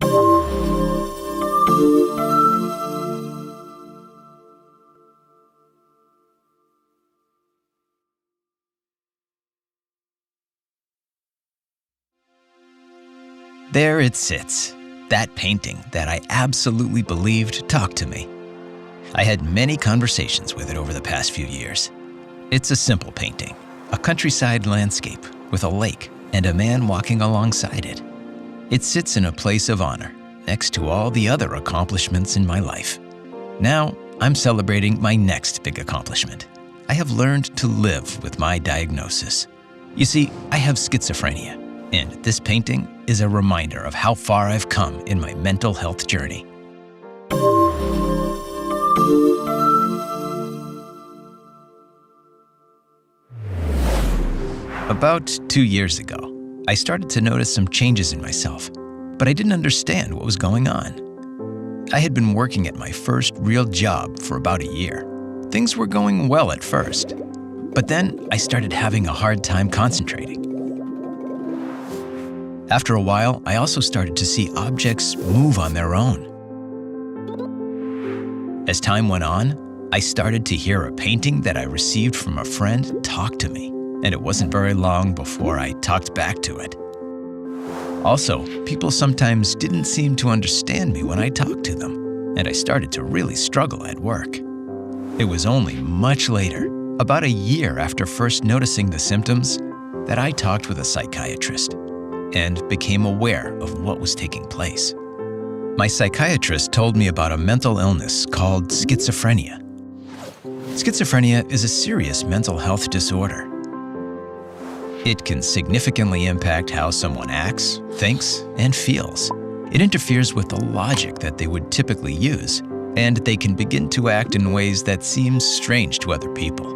There it sits, that painting that I absolutely believed talked to me. I had many conversations with it over the past few years. It's a simple painting, a countryside landscape with a lake and a man walking alongside it. It sits in a place of honor next to all the other accomplishments in my life. Now, I'm celebrating my next big accomplishment. I have learned to live with my diagnosis. You see, I have schizophrenia, and this painting is a reminder of how far I've come in my mental health journey. About 2 years ago, I started to notice some changes in myself, but I didn't understand what was going on. I had been working at my first real job for about a year. Things were going well at first, but then I started having a hard time concentrating. After a while, I also started to see objects move on their own. As time went on, I started to hear a painting that I received from a friend talk to me, and it wasn't very long before I talked back to it. Also, people sometimes didn't seem to understand me when I talked to them, and I started to really struggle at work. It was only much later, about a year after first noticing the symptoms, that I talked with a psychiatrist and became aware of what was taking place. My psychiatrist told me about a mental illness called schizophrenia. Schizophrenia is a serious mental health disorder. It can significantly impact how someone acts, thinks, and feels. It interferes with the logic that they would typically use, and they can begin to act in ways that seem strange to other people.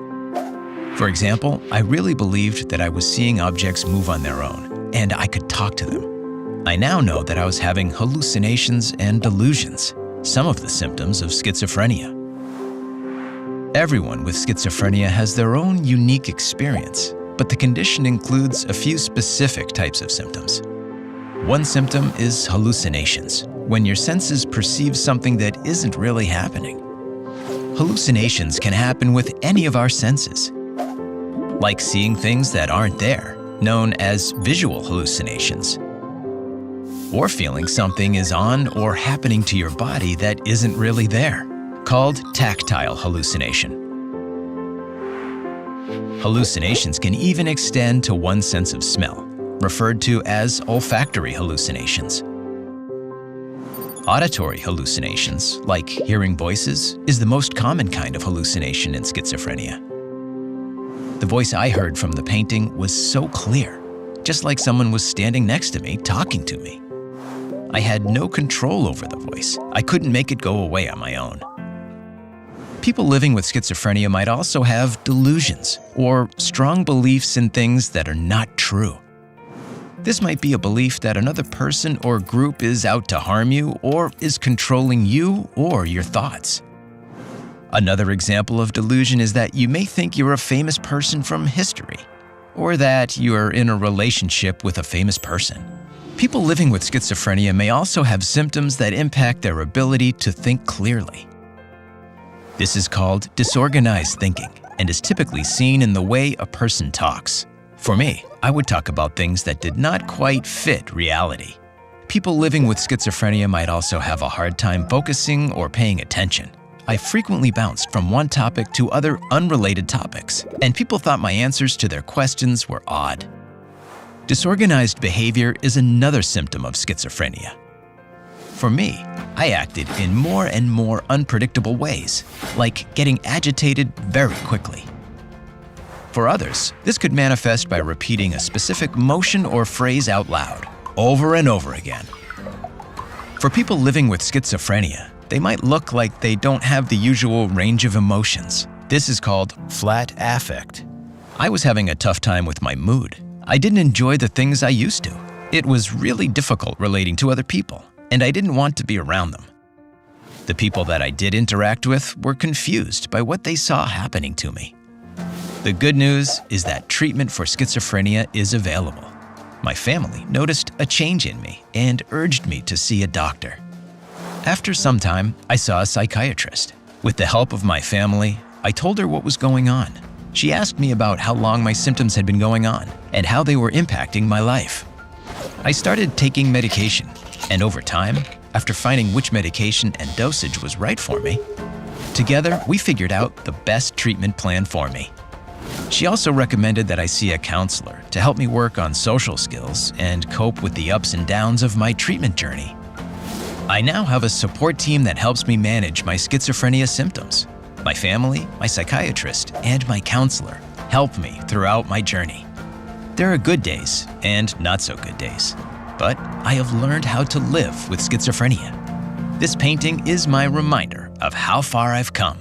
For example, I really believed that I was seeing objects move on their own, and I could talk to them. I now know that I was having hallucinations and delusions, some of the symptoms of schizophrenia. Everyone with schizophrenia has their own unique experience, but the condition includes a few specific types of symptoms. One symptom is hallucinations, when your senses perceive something that isn't really happening. Hallucinations can happen with any of our senses, like seeing things that aren't there, known as visual hallucinations, or feeling something is on or happening to your body that isn't really there, called tactile hallucination. Hallucinations can even extend to one sense of smell, referred to as olfactory hallucinations. Auditory hallucinations, like hearing voices, is the most common kind of hallucination in schizophrenia. The voice I heard from the painting was so clear, just like someone was standing next to me talking to me. I had no control over the voice. I couldn't make it go away on my own. People living with schizophrenia might also have delusions or strong beliefs in things that are not true. This might be a belief that another person or group is out to harm you or is controlling you or your thoughts. Another example of delusion is that you may think you're a famous person from history, or that you're in a relationship with a famous person. People living with schizophrenia may also have symptoms that impact their ability to think clearly. This is called disorganized thinking and is typically seen in the way a person talks. For me, I would talk about things that did not quite fit reality. People living with schizophrenia might also have a hard time focusing or paying attention. I frequently bounced from one topic to other unrelated topics, and people thought my answers to their questions were odd. Disorganized behavior is another symptom of schizophrenia. For me, I acted in more and more unpredictable ways, like getting agitated very quickly. For others, this could manifest by repeating a specific motion or phrase out loud, over and over again. For people living with schizophrenia, they might look like they don't have the usual range of emotions. This is called flat affect. I was having a tough time with my mood. I didn't enjoy the things I used to. It was really difficult relating to other people, and I didn't want to be around them. The people that I did interact with were confused by what they saw happening to me. The good news is that treatment for schizophrenia is available. My family noticed a change in me and urged me to see a doctor. After some time, I saw a psychiatrist. With the help of my family, I told her what was going on. She asked me about how long my symptoms had been going on and how they were impacting my life. I started taking medication, and over time, after finding which medication and dosage was right for me, together we figured out the best treatment plan for me. She also recommended that I see a counselor to help me work on social skills and cope with the ups and downs of my treatment journey. I now have a support team that helps me manage my schizophrenia symptoms. My family, my psychiatrist, and my counselor help me throughout my journey. There are good days and not so good days, but I have learned how to live with schizophrenia. This painting is my reminder of how far I've come.